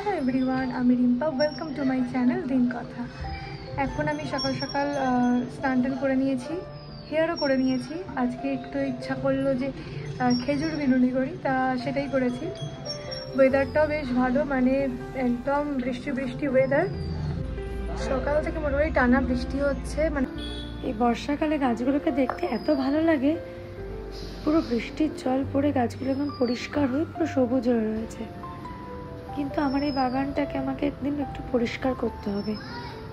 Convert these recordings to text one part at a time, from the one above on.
Hello everyone, আমি Rimpa. Welcome to my channel দিন কথা। এখন আমি সকাল সকাল স্নান টান করে নিয়েছি, হেয়ারও করে নিয়েছি। আজকে একটু ইচ্ছা করলো যে খেজুর বিনুনি করি, তা সেটাই করেছি। ওয়েদারটাও বেশ ভালো, মানে একদম বৃষ্টি বৃষ্টি ওয়েদার। সকাল থেকে মোটামুটি টানা বৃষ্টি হচ্ছে। মানে এই বর্ষাকালে গাছগুলোকে দেখতে এত ভালো লাগে। পুরো বৃষ্টির জল পড়ে গাছগুলো একদম পরিষ্কার হয়ে পুরো সবুজ হয়ে রয়েছে। কিন্তু আমার এই বাগানটাকে আমাকে একদিন একটু পরিষ্কার করতে হবে।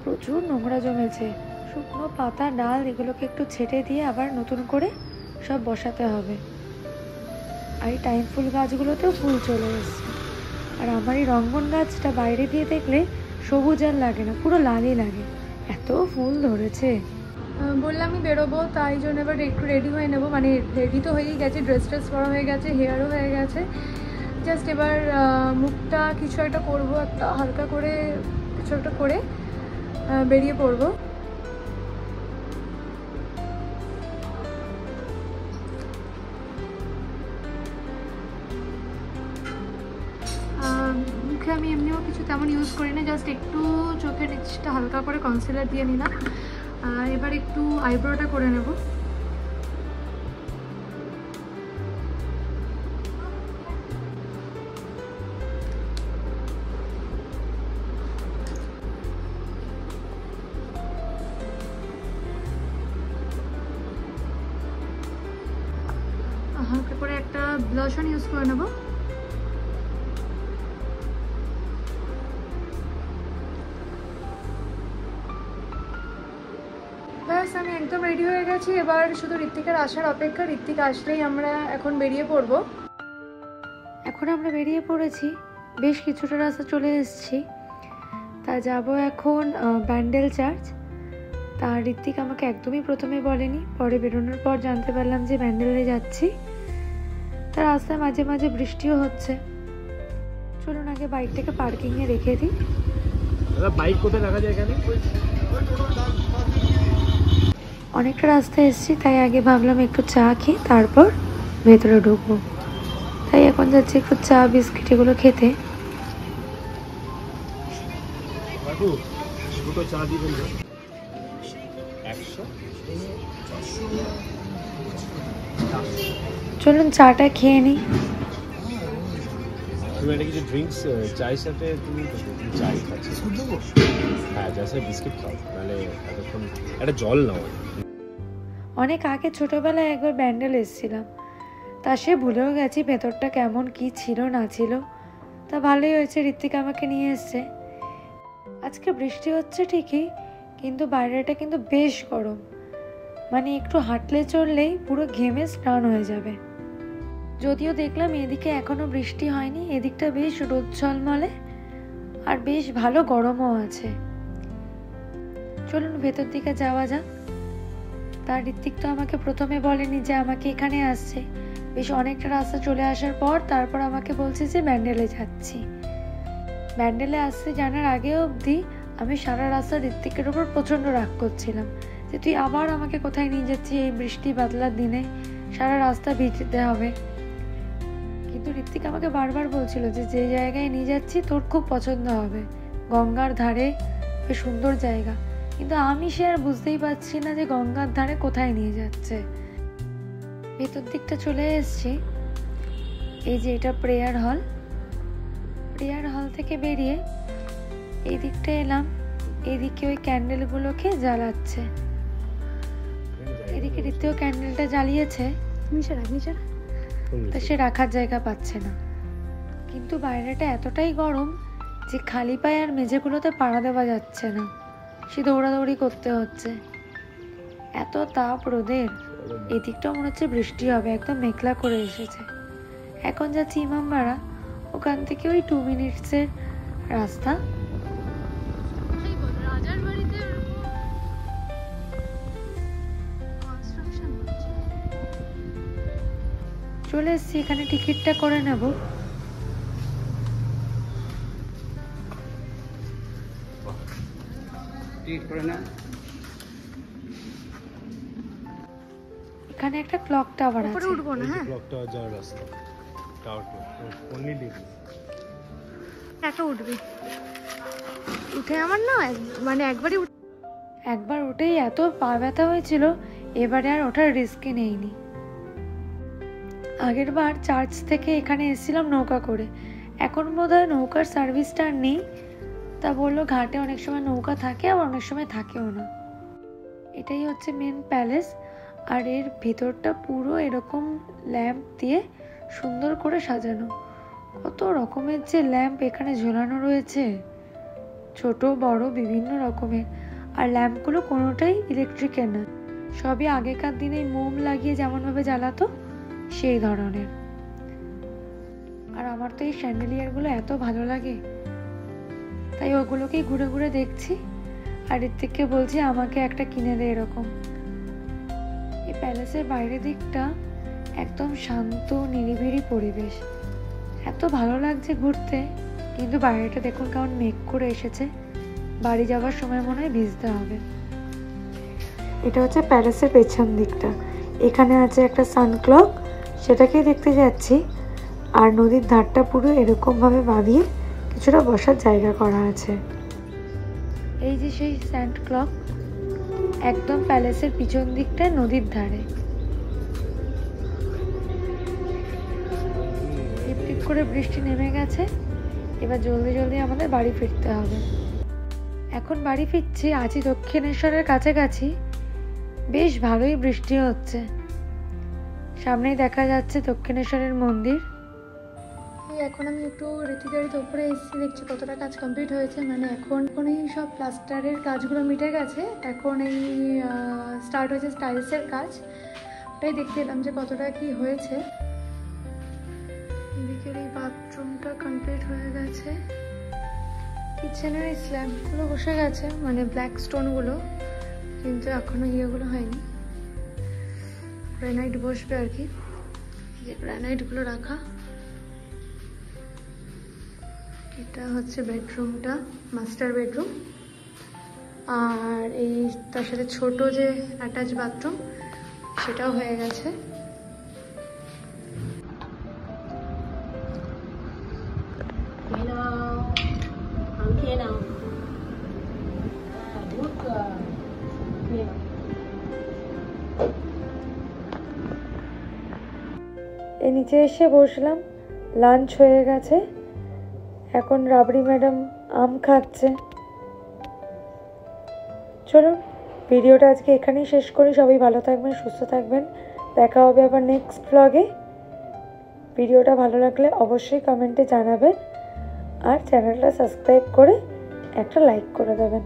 প্রচুর নোংরা জমেছে, শুকনো পাতা ডাল এগুলোকে একটু ছেটে দিয়ে আবার নতুন করে সব বসাতে হবে। আর এই টাইম ফুল গাছগুলোতেও ফুল চলে এসছে। আর আমার এই রঙ্গন গাছটা বাইরে দিয়ে দেখলে সবুজ আর লাগে না, পুরো লালই লাগে, এত ফুল ধরেছে। বললামই বেরোবো, তাই জন্য এবার একটু রেডি হয়ে নেবো। মানে রেডি তো হয়েই গেছে, ড্রেস ট্রেস পরা হয়ে গেছে, হেয়ারও হয়ে গেছে। জাস্ট এবার মুখটা কিছু একটা করবো, একটা হালকা করে কিছু একটা করে বেরিয়ে পড়বো। মুখে আমি এমনিও কিছু তেমন ইউজ করি না, জাস্ট একটু চোখের নিচটা হালকা করে কনসিলার দিয়ে নিলাম। এবার একটু আইব্রোটা করে নেব। হালকা করে একটা ব্লাশ অন ইউজ করে নেব। ব্যাস, আমি একদম রেডি হয়ে গেছি। এবার শুধু ঋত্বিকের আসার অপেক্ষা। ঋত্বিক আসলেই আমরা এখন বেরিয়ে পড়ব। এখন আমরা বেরিয়ে পড়েছি, বেশ কিছুটা রাস্তা চলে এসেছি। তা যাব এখন ব্যান্ডেল চার্চ। তা ঋত্বিক আমাকে একদমই প্রথমে বলেনি, পরে বেরোনোর পর জানতে পারলাম যে ব্যান্ডেলে যাচ্ছি। তার রাস্তায় মাঝে মাঝে বৃষ্টিও হচ্ছে। চলুন আগে বাইকটাকে পার্কিংয়ে রেখে দিই। বাইক কোথায় রাখা যায় এখানে? অনেকটা রাস্তা এসেছি, তাই আগে ভাবলাম একটু চা খেয়ে তারপর ভেতরে ঢুকবো। তাই এখন যাচ্ছি একটু চা বিস্কিট এগুলো খেতে। চা দিবেন? চলুন চাটা খেয়ে নিই। তুমি একটা কিছু ড্রিঙ্কস চায়ের সাথে তুমি চাই খাচ্ছি? হ্যাঁ, যাচ্ছে বিস্কিট খাও, নাহলে এতক্ষণ একটা জল নাও। অনেক আগে ছোটবেলায় একবার ব্যান্ডেল এসেছিলাম, তা সে ভুলেও গেছি ভেতরটা কেমন কি ছিল না ছিল। তা ভালোই হয়েছে ঋত্বিক আমাকে নিয়ে এসছে। আজকে বৃষ্টি হচ্ছে ঠিকই, কিন্তু বাইরেটা কিন্তু বেশ গরম। মানে একটু হাঁটলে চললেই পুরো ঘেমে স্নান হয়ে যাবে। যদিও দেখলাম এদিকে এখনো বৃষ্টি হয়নি, এদিকটা বেশ রোদ ঝলমলে আর বেশ ভালো গরমও আছে। চলুন ভেতর দিকে যাওয়া যাক। তার ঋত্বিক তো আমাকে প্রথমে বলেনি যে আমাকে এখানে আসছে। বেশ অনেকটা রাস্তা চলে আসার পর তারপর আমাকে বলছে যে ব্যান্ডেলে যাচ্ছি। ব্যান্ডেলে আসছে জানার আগে অবধি আমি সারা রাস্তা ঋত্বিকের উপর প্রচণ্ড রাগ করছিলাম যে তুই আবার আমাকে কোথায় নিয়ে যাচ্ছিস এই বৃষ্টি বাদলার দিনে, সারা রাস্তা ভিজতে হবে। কিন্তু ঋত্বিক আমাকে বারবার বলছিল যে যে জায়গায় নিয়ে যাচ্ছি তোর খুব পছন্দ হবে, গঙ্গার ধারে, বেশ সুন্দর জায়গা। কিন্তু আমি সে আর বুঝতেই পারছি না যে গঙ্গার ধারে কোথায় নিয়ে যাচ্ছে। ভেতর দিকটা চলে এসেছি। এই যে এটা প্রেয়ার হল। প্রেয়ার হল থেকে বেরিয়ে এই দিকটা এলাম। এদিকে ওই ক্যান্ডেলগুলোকে জ্বালাচ্ছে। এদিকে ঋত্বিক ক্যান্ডেলটা জ্বালিয়েছে, তা সে রাখার জায়গা পাচ্ছে না। কিন্তু বাইরেটা এতটাই গরম যে খালি পায়ে আর মেঝেগুলোতে পাড়া দেওয়া যাচ্ছে না, সে দৌড়াদৌড়ি করতে হচ্ছে, এত তাপ রোদের। এদিকটাও মনে হচ্ছে বৃষ্টি হবে, একদম মেঘলা করে এসেছে। এখন যাচ্ছি ইমামবাড়া, ওখান থেকে ওই 2 মিনিটসের রাস্তা। চলে এসছি, এখানে টিকিটটা করে নেব। এখানে একটা ক্লক টাওয়ার আছে, উপরে উঠবো না? হ্যাঁ, ক্লক টাওয়ার যাওয়ার রাস্তা। টাওয়ার অনলি এত উঠবে, উঠে আমার না মানে একবার উঠেই এত পা ব্যথা হয়েছিল, এবারে আর ওঠার রিস্কই নেইনি। আগের বার চার্চ থেকে এখানে এসেছিলাম নৌকা করে, এখন বোধহয় নৌকার সার্ভিসটা আর নেই। তা বললো ঘাটে অনেক সময় নৌকা থাকে, আবার অনেক সময় থাকেও না। এটাই হচ্ছে মেন প্যালেস, আর এর ভেতরটা পুরো এরকম ল্যাম্প দিয়ে সুন্দর করে সাজানো। কত রকমের যে ল্যাম্প এখানে ঝোলানো রয়েছে, ছোট বড় বিভিন্ন রকমের। আর ল্যাম্পগুলো কোনোটাই ইলেকট্রিকের না, সবই আগেকার দিনে মোম লাগিয়ে যেমনভাবে জ্বালাতো সেই ধরনের। আর আমার তো এই স্যান্ডেলিয়ারগুলো এত ভালো লাগে, তাই ওগুলোকেই ঘুরে ঘুরে দেখছি। আর এর থেকে বলছি আমাকে একটা কিনে দে এরকম। এই প্যালেসের বাইরের দিকটা একদম শান্ত নিরিবিলি পরিবেশ, এত ভালো লাগছে ঘুরতে। কিন্তু বাইরেটা দেখুন কেমন মেঘ করে এসেছে, বাড়ি যাওয়ার সময় মনে হয় ভিজতে হবে। এটা হচ্ছে প্যালেসের পেছন দিকটা, এখানে আছে একটা সানক্লক, সেটাকেই দেখতে যাচ্ছি। আর নদীর ধারটা পুরো এরকম ভাবে বাঁধিয়ে কিছুটা বসার জায়গা করা আছে। এই যে সেই স্যান্ড ক্লক, একদম প্যালেসের পিছন দিকটায় নদীর ধারে। টিপ টিপ করে বৃষ্টি নেমে গেছে, এবার জলদি জলদি আমাদের বাড়ি ফিরতে হবে। এখন বাড়ি ফিরছি, আছি দক্ষিণেশ্বরের কাছাকাছি। বেশ ভালোই বৃষ্টি হচ্ছে, সামনেই দেখা যাচ্ছে দক্ষিণেশ্বরের মন্দির। এখন আমি একটু রীতিগাড়িতে উপরে এসেছি, দেখছি কতটা কাজ কমপ্লিট হয়েছে। মানে এখন এই সব প্লাস্টারের কাজগুলো মিটে গেছে, এখন এই স্টার্ট হয়েছে টাইলসের কাজ। ওটাই দেখতে এলাম যে কতটা কি হয়েছে। এদিকের এই বাথরুমটা কমপ্লিট হয়ে গেছে, কিচেনের এই স্ল্যাবগুলো বসে গেছে, মানে ব্ল্যাক স্টোনগুলো, কিন্তু এখনো ইয়েগুলো হয়নি। গ্রানাইট বসবে আর কি, যে গ্রানাইটগুলো রাখা। এটা হচ্ছে বেডরুমটা, মাস্টার বেডরুম। আর এই তার সাথে ছোট যে অ্যাটাচ বাথরুম, সেটাও হয়ে গেছে। এই নিচে এসে বসলাম, লাঞ্চ হয়ে গেছে। এখন রাবড়ি ম্যাডাম আম খাচ্ছে। চলো ভিডিওটা আজকে এখানেই শেষ করি। সবাই ভালো থাকবেন, সুস্থ থাকবেন, দেখা হবে আবার নেক্সট ব্লগে। ভিডিওটা ভালো লাগলে অবশ্যই কমেন্টে জানাবেন, আর চ্যানেলটা সাবস্ক্রাইব করে একটা লাইক করে দেবেন।